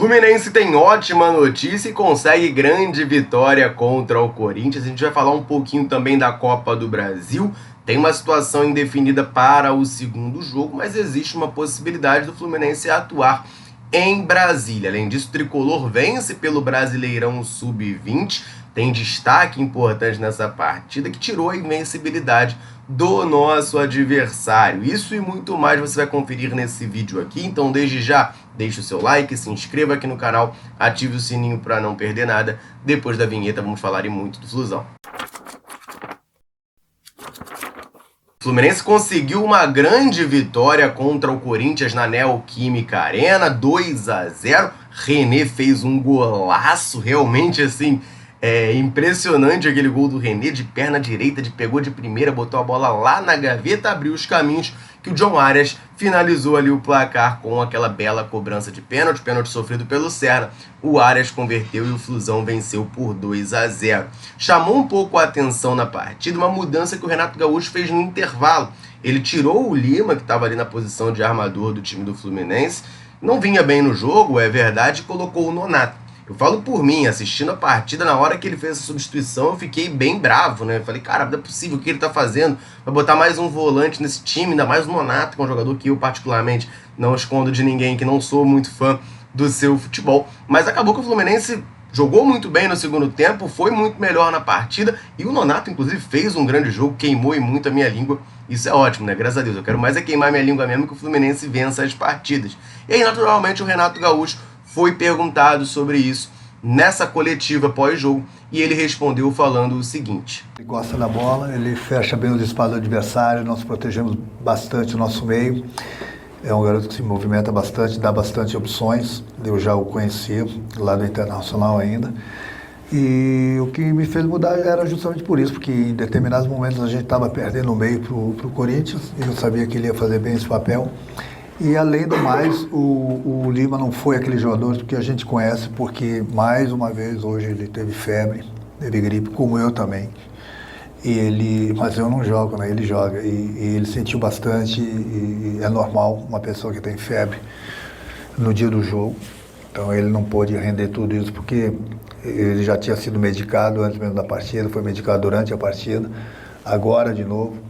Fluminense tem ótima notícia e consegue grande vitória contra o Corinthians. A gente vai falar um pouquinho também da Copa do Brasil. Tem uma situação indefinida para o segundo jogo, mas existe uma possibilidade do Fluminense atuar em Brasília. Além disso, o Tricolor vence pelo Brasileirão Sub-20. Tem destaque importante nessa partida que tirou a invencibilidade do nosso adversário. Isso e muito mais você vai conferir nesse vídeo aqui. Então, desde já, deixe o seu like, se inscreva aqui no canal, ative o sininho para não perder nada. Depois da vinheta, vamos falar muito do Flusão. O Fluminense conseguiu uma grande vitória contra o Corinthians na Neoquímica Arena, 2-0. René fez um golaço, realmente assim, impressionante aquele gol do René, de perna direita, pegou de primeira, botou a bola lá na gaveta, abriu os caminhos, que o John Arias finalizou ali o placar com aquela bela cobrança de pênalti sofrido pelo Serna. O Arias converteu e o Flusão venceu por 2-0. Chamou um pouco a atenção na partida uma mudança que o Renato Gaúcho fez no intervalo. Ele tirou o Lima, que estava ali na posição de armador do time do Fluminense, não vinha bem no jogo, é verdade, e colocou o Nonato. Eu falo por mim, assistindo a partida, na hora que ele fez a substituição, eu fiquei bem bravo, né? Eu falei, cara, não é possível, o que ele tá fazendo? Vai botar mais um volante nesse time, ainda mais o Nonato, que é um jogador que eu particularmente não escondo de ninguém, que não sou muito fã do seu futebol. Mas acabou que o Fluminense jogou muito bem no segundo tempo, foi muito melhor na partida, e o Nonato, inclusive, fez um grande jogo, queimou muito a minha língua. Isso é ótimo, né? Graças a Deus. Eu quero mais queimar minha língua mesmo, que o Fluminense vença as partidas. E aí, naturalmente, o Renato Gaúcho foi perguntado sobre isso nessa coletiva pós-jogo e ele respondeu falando o seguinte: ele gosta da bola, ele fecha bem os espaços do adversário, nós protegemos bastante o nosso meio. É um garoto que se movimenta bastante, dá bastante opções. Eu já o conhecia lá do Internacional ainda. E o que me fez mudar era justamente por isso, porque em determinados momentos a gente estava perdendo o meio para o Corinthians e eu sabia que ele ia fazer bem esse papel. E além do mais, o Lima não foi aquele jogador que a gente conhece, porque mais uma vez hoje ele teve febre, teve gripe, como eu também. Mas eu não jogo, né? Ele joga e ele sentiu bastante e é normal uma pessoa que tem febre no dia do jogo. Então ele não pôde render tudo isso porque ele já tinha sido medicado antes mesmo da partida, foi medicado durante a partida, agora de novo.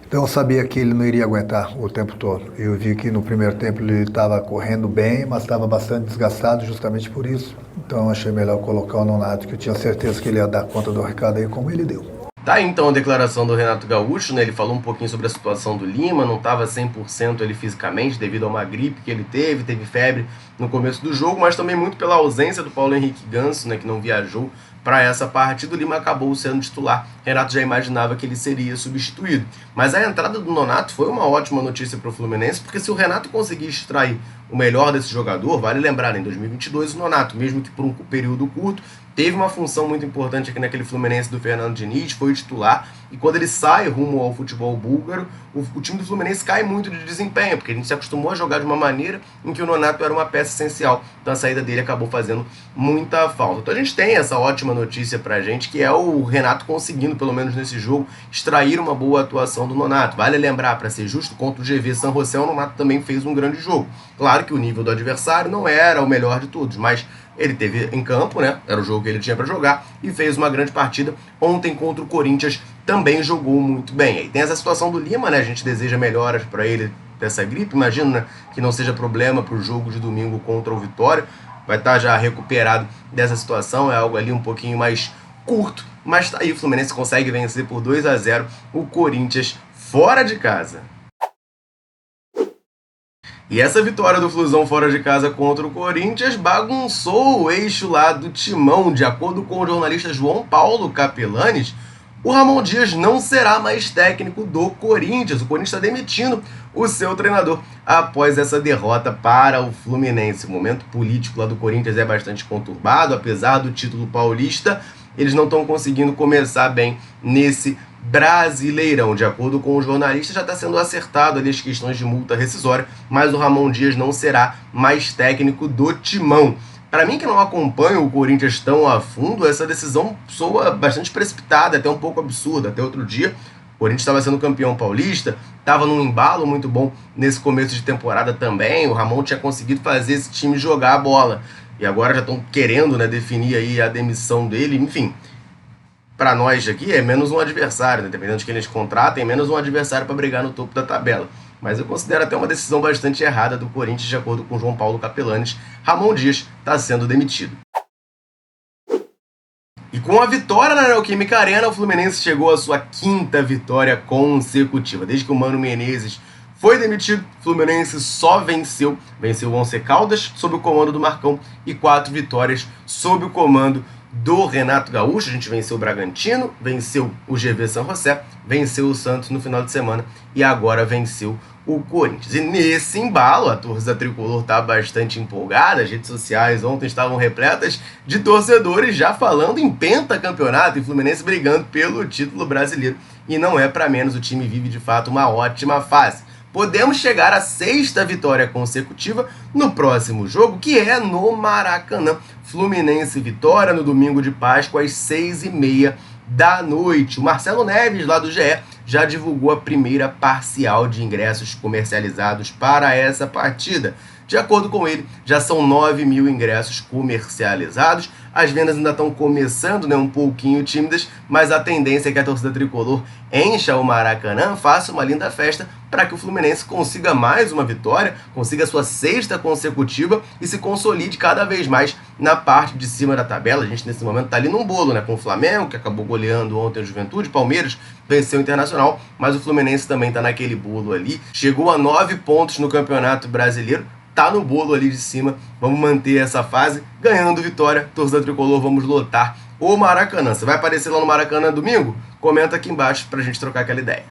Então eu sabia que ele não iria aguentar o tempo todo. Eu vi que no primeiro tempo ele estava correndo bem, mas estava bastante desgastado justamente por isso. Então eu achei melhor colocar o Nonato, que eu tinha certeza que ele ia dar conta do recado aí como ele deu. Tá aí então a declaração do Renato Gaúcho, né? Ele falou um pouquinho sobre a situação do Lima, não estava 100% ele fisicamente devido a uma gripe que ele teve febre no começo do jogo, mas também muito pela ausência do Paulo Henrique Ganso, né, que não viajou para essa partida. O Lima acabou sendo titular. Renato já imaginava que ele seria substituído. Mas a entrada do Nonato foi uma ótima notícia para o Fluminense, porque se o Renato conseguir extrair o melhor desse jogador, vale lembrar, em 2022 o Nonato, mesmo que por um período curto, teve uma função muito importante aqui naquele Fluminense do Fernando Diniz, foi o titular, e quando ele sai rumo ao futebol búlgaro, o time do Fluminense cai muito de desempenho, porque a gente se acostumou a jogar de uma maneira em que o Nonato era uma peça essencial, então a saída dele acabou fazendo muita falta. Então a gente tem essa ótima notícia pra gente, que é o Renato conseguindo, pelo menos nesse jogo, extrair uma boa atuação do Nonato. Vale lembrar, para ser justo, contra o GV San José, o Nonato também fez um grande jogo. Claro que o nível do adversário não era o melhor de todos, mas ele teve em campo, né? Era o jogo que ele tinha para jogar e fez uma grande partida. Ontem contra o Corinthians também jogou muito bem. Aí tem essa situação do Lima, né? A gente deseja melhoras para ele dessa gripe. Imagino, né, que não seja problema para o jogo de domingo contra o Vitória. Vai estar já recuperado dessa situação. É algo ali um pouquinho mais curto, mas tá aí, o Fluminense consegue vencer por 2-0 o Corinthians fora de casa. E essa vitória do Flusão fora de casa contra o Corinthians bagunçou o eixo lá do timão. De acordo com o jornalista João Paulo Capelanes, o Ramon Dias não será mais técnico do Corinthians. O Corinthians está demitindo o seu treinador após essa derrota para o Fluminense. O momento político lá do Corinthians é bastante conturbado, apesar do título paulista. Eles não estão conseguindo começar bem nesse Brasileirão. De acordo com o jornalista, já está sendo acertado ali as questões de multa rescisória, mas o Ramon Dias não será mais técnico do timão. Para mim, que não acompanho o Corinthians tão a fundo, essa decisão soa bastante precipitada, até um pouco absurda. Até outro dia, Corinthians estava sendo campeão paulista, estava num embalo muito bom nesse começo de temporada também. O Ramon tinha conseguido fazer esse time jogar a bola. E agora já estão querendo, né, definir aí a demissão dele. Enfim, para nós aqui é menos um adversário, né? Dependendo de quem eles contratem, é menos um adversário para brigar no topo da tabela. Mas eu considero até uma decisão bastante errada do Corinthians, de acordo com João Paulo Capelanes. Ramon Dias está sendo demitido. E com a vitória na Neoquímica Arena, o Fluminense chegou à sua 5ª vitória consecutiva. Desde que o Mano Menezes foi demitido, o Fluminense só venceu o Once Caldas sob o comando do Marcão e 4 vitórias sob o comando do Renato Gaúcho. A gente venceu o Bragantino, venceu o GV São José, venceu o Santos no final de semana e agora venceu o Corinthians. E nesse embalo, a torcida tricolor está bastante empolgada. As redes sociais ontem estavam repletas de torcedores já falando em pentacampeonato e Fluminense brigando pelo título brasileiro. E não é para menos, o time vive de fato uma ótima fase. Podemos chegar à 6ª vitória consecutiva no próximo jogo, que é no Maracanã. Fluminense Vitória no domingo de Páscoa às 6h30 da noite. O Marcelo Neves, lá do GE, já divulgou a primeira parcial de ingressos comercializados para essa partida. De acordo com ele, já são 9.000 ingressos comercializados. As vendas ainda estão começando, né, um pouquinho tímidas, mas a tendência é que a torcida tricolor encha o Maracanã, faça uma linda festa para que o Fluminense consiga mais uma vitória, consiga a sua 6ª consecutiva e se consolide cada vez mais na parte de cima da tabela. A gente nesse momento está ali num bolo, né, com o Flamengo, que acabou goleando ontem a Juventude, Palmeiras venceu o Internacional, mas o Fluminense também está naquele bolo ali. Chegou a 9 pontos no Campeonato Brasileiro, tá no bolo ali de cima. Vamos manter essa fase, ganhando vitória, torcida tricolor, vamos lotar o Maracanã. Você vai aparecer lá no Maracanã domingo? Comenta aqui embaixo pra gente trocar aquela ideia.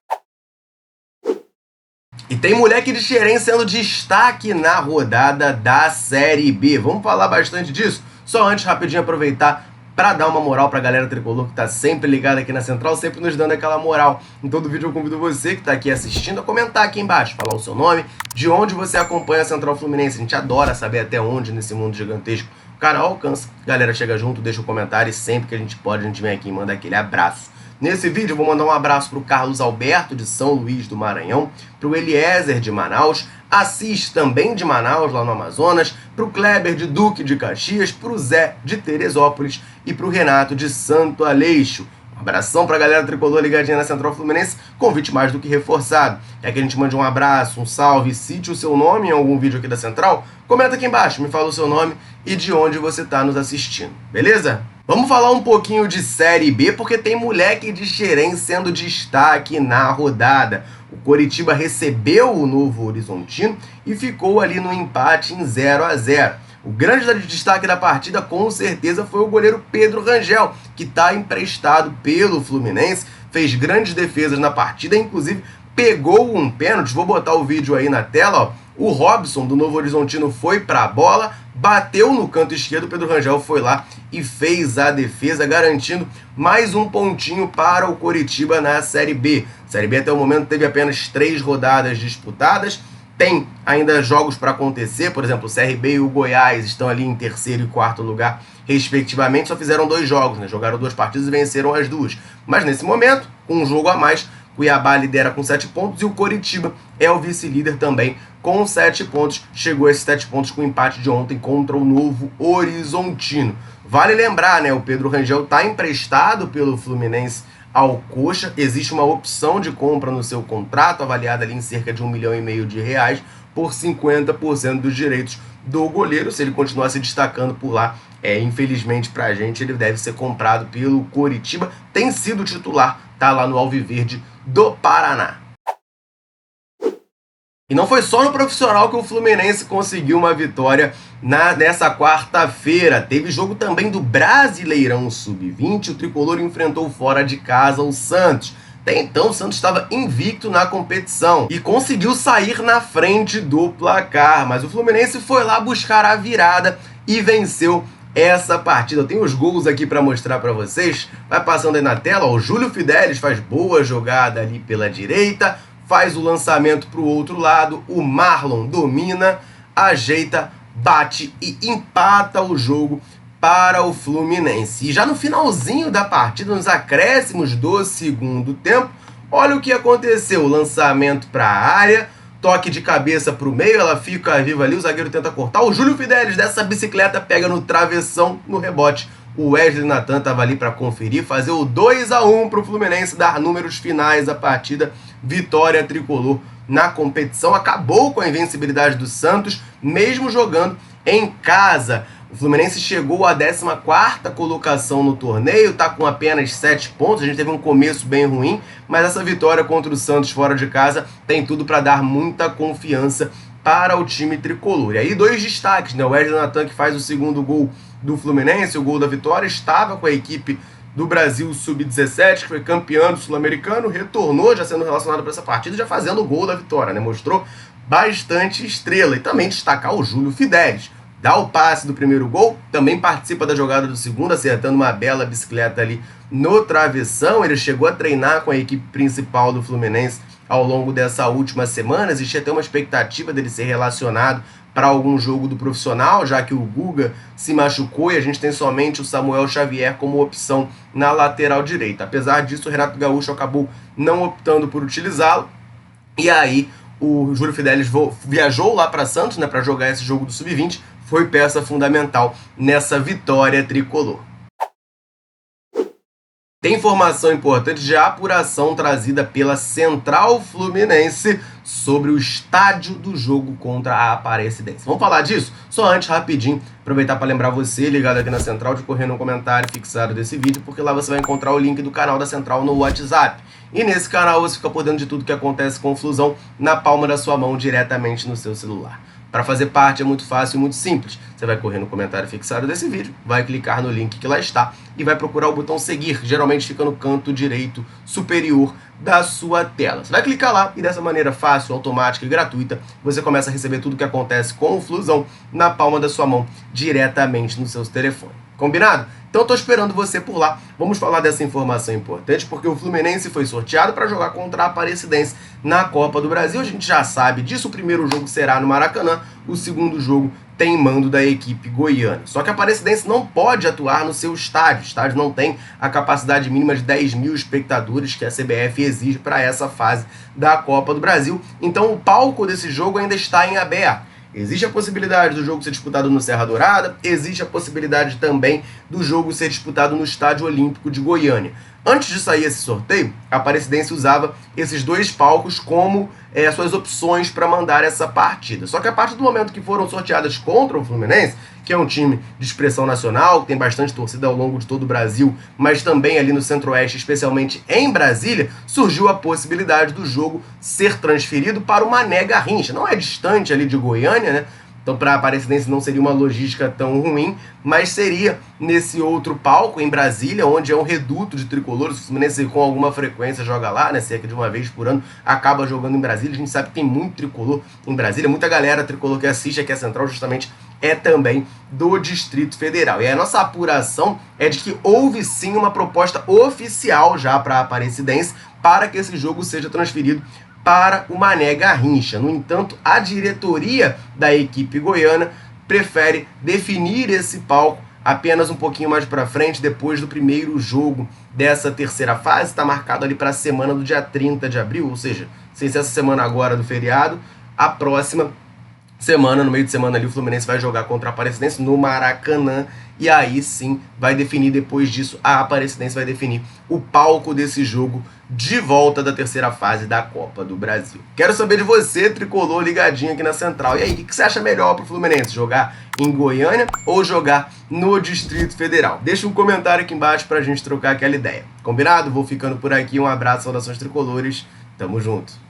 E tem moleque de Xerém sendo destaque na rodada da Série B. Vamos falar bastante disso? Só antes, rapidinho, aproveitar para dar uma moral pra galera tricolor que tá sempre ligada aqui na Central, sempre nos dando aquela moral. Em todo vídeo eu convido você que tá aqui assistindo a comentar aqui embaixo, falar o seu nome, de onde você acompanha a Central Fluminense. A gente adora saber até onde nesse mundo gigantesco o canal alcança. Galera, chega junto, deixa um comentário e sempre que a gente pode, a gente vem aqui e manda aquele abraço. Nesse vídeo eu vou mandar um abraço pro Carlos Alberto de São Luís do Maranhão, pro Eliezer de Manaus, Assis também de Manaus, lá no Amazonas, pro Kleber de Duque de Caxias, pro Zé de Teresópolis e pro Renato de Santo Aleixo. Um abração pra galera tricolor ligadinha na Central Fluminense, convite mais do que reforçado. É que a gente mande um abraço, um salve, cite o seu nome em algum vídeo aqui da Central, comenta aqui embaixo, me fala o seu nome e de onde você tá nos assistindo, beleza? Vamos falar um pouquinho de Série B, porque tem moleque de Xerém sendo destaque na rodada. O Coritiba recebeu o Novo Horizontino e ficou ali no empate em 0-0. O grande destaque da partida, com certeza, foi o goleiro Pedro Rangel, que está emprestado pelo Fluminense, fez grandes defesas na partida, inclusive pegou um pênalti. Vou botar o vídeo aí na tela, ó. O Robson, do Novo Horizontino, foi para a bola, bateu no canto esquerdo, o Pedro Rangel foi lá e fez a defesa, garantindo mais um pontinho para o Coritiba na Série B. A Série B até o momento teve apenas 3 rodadas disputadas, tem ainda jogos para acontecer, por exemplo, o CRB e o Goiás estão ali em 3º e 4º lugar, respectivamente, só fizeram 2 jogos, né? Jogaram 2 partidas e venceram as 2. Mas nesse momento, com um jogo a mais, Cuiabá lidera com 7 pontos e o Coritiba é o vice-líder também com 7 pontos. Chegou a esses 7 pontos com o empate de ontem contra o Novo Horizontino. Vale lembrar, né? O Pedro Rangel está emprestado pelo Fluminense ao Coxa. Existe uma opção de compra no seu contrato, avaliada ali em cerca de R$1,5 milhão por 50% dos direitos do goleiro. Se ele continuar se destacando por lá, infelizmente pra gente, ele deve ser comprado pelo Coritiba. Tem sido titular, tá lá no Alviverde do Paraná. E não foi só no profissional que o Fluminense conseguiu uma vitória nessa quarta-feira. Teve jogo também do Brasileirão Sub-20. O tricolor enfrentou fora de casa o Santos. Até então o Santos estava invicto na competição e conseguiu sair na frente do placar. Mas o Fluminense foi lá buscar a virada e venceu essa partida. Eu tenho os gols aqui para mostrar para vocês. Vai passando aí na tela. O Júlio Fidelis faz boa jogada ali pela direita, faz o lançamento para o outro lado, o Marlon domina, ajeita, bate e empata o jogo para o Fluminense. E já no finalzinho da partida, nos acréscimos do segundo tempo, Olha o que aconteceu, lançamento para a área, toque de cabeça para o meio, ela fica viva ali, o zagueiro tenta cortar, o Júlio Fidelis dessa bicicleta pega no travessão, no rebote. O Wesley Natan estava ali para conferir, fazer o 2-1 para o Fluminense, dar números finais à partida, vitória tricolor na competição, acabou com a invencibilidade do Santos, mesmo jogando em casa. O Fluminense chegou à 14ª colocação no torneio, está com apenas 7 pontos, a gente teve um começo bem ruim, mas essa vitória contra o Santos fora de casa tem tudo para dar muita confiança para o time tricolor. E aí 2 destaques, né? O Wesley Natan, que faz o segundo gol do Fluminense, o gol da vitória, estava com a equipe do Brasil Sub-17, que foi campeão do Sul-Americano, retornou já sendo relacionado para essa partida, já fazendo o gol da vitória, né? Mostrou bastante estrela. E também destacar o Júlio Fidelis. Dá o passe do primeiro gol, também participa da jogada do segundo, acertando uma bela bicicleta ali no travessão. Ele chegou a treinar com a equipe principal do Fluminense ao longo dessa última semana. Existia até uma expectativa dele ser relacionado para algum jogo do profissional, já que o Guga se machucou e a gente tem somente o Samuel Xavier como opção na lateral direita. Apesar disso, o Renato Gaúcho acabou não optando por utilizá-lo, e aí o Júlio Fidelis viajou lá para Santos, né, para jogar esse jogo do Sub-20, foi peça fundamental nessa vitória tricolor. Tem informação importante de apuração trazida pela Central Fluminense sobre o estádio do jogo contra a Aparecidense. Vamos falar disso? Só antes, rapidinho, aproveitar para lembrar você, ligado aqui na Central, de correr no comentário fixado desse vídeo, porque lá você vai encontrar o link do canal da Central no WhatsApp. E nesse canal você fica por dentro de tudo que acontece com o Flusão na palma da sua mão, diretamente no seu celular. Para fazer parte é muito fácil e muito simples. Você vai correr no comentário fixado desse vídeo, vai clicar no link que lá está e vai procurar o botão seguir, que geralmente fica no canto direito superior da sua tela. Você vai clicar lá e dessa maneira fácil, automática e gratuita, você começa a receber tudo que acontece com o Flusão na palma da sua mão, diretamente no seu telefone. Combinado? Então estou esperando você por lá. Vamos falar dessa informação importante, porque o Fluminense foi sorteado para jogar contra a Aparecidense na Copa do Brasil. A gente já sabe disso. O primeiro jogo será no Maracanã, o segundo jogo tem mando da equipe goiana. Só que a Aparecidense não pode atuar no seu estádio. O estádio não tem a capacidade mínima de 10 mil espectadores que a CBF exige para essa fase da Copa do Brasil. Então o palco desse jogo ainda está em aberto. Existe a possibilidade do jogo ser disputado no Serra Dourada, existe a possibilidade também do jogo ser disputado no Estádio Olímpico de Goiânia. Antes de sair esse sorteio, a Aparecidense usava esses 2 palcos como suas opções para mandar essa partida. Só que a partir do momento que foram sorteadas contra o Fluminense, que é um time de expressão nacional, que tem bastante torcida ao longo de todo o Brasil, mas também ali no Centro-Oeste, especialmente em Brasília, surgiu a possibilidade do jogo ser transferido para o Mané Garrincha. Não é distante ali de Goiânia, né? Então, para a Aparecidense não seria uma logística tão ruim, mas seria nesse outro palco, em Brasília, onde é um reduto de tricolores. O Fluminense com alguma frequência joga lá, né? Cerca de uma vez por ano, acaba jogando em Brasília. A gente sabe que tem muito tricolor em Brasília, muita galera tricolor que assiste aqui a Central justamente é também do Distrito Federal. E a nossa apuração é de que houve sim uma proposta oficial já para a Aparecidense para que esse jogo seja transferido para o Mané Garrincha. No entanto, a diretoria da equipe goiana prefere definir esse palco apenas um pouquinho mais para frente, depois do primeiro jogo dessa terceira fase. Está marcado ali para a semana do dia 30 de abril, ou seja, sem ser essa semana agora do feriado, a próxima semana, no meio de semana ali, o Fluminense vai jogar contra a Aparecidense no Maracanã, e aí sim vai definir, depois disso, a Aparecidense vai definir o palco desse jogo de volta da terceira fase da Copa do Brasil. Quero saber de você, tricolor, ligadinho aqui na Central. E aí, o que você acha melhor pro Fluminense? Jogar em Goiânia ou jogar no Distrito Federal? Deixa um comentário aqui embaixo pra gente trocar aquela ideia. Combinado? Vou ficando por aqui. Um abraço, saudações tricolores. Tamo junto.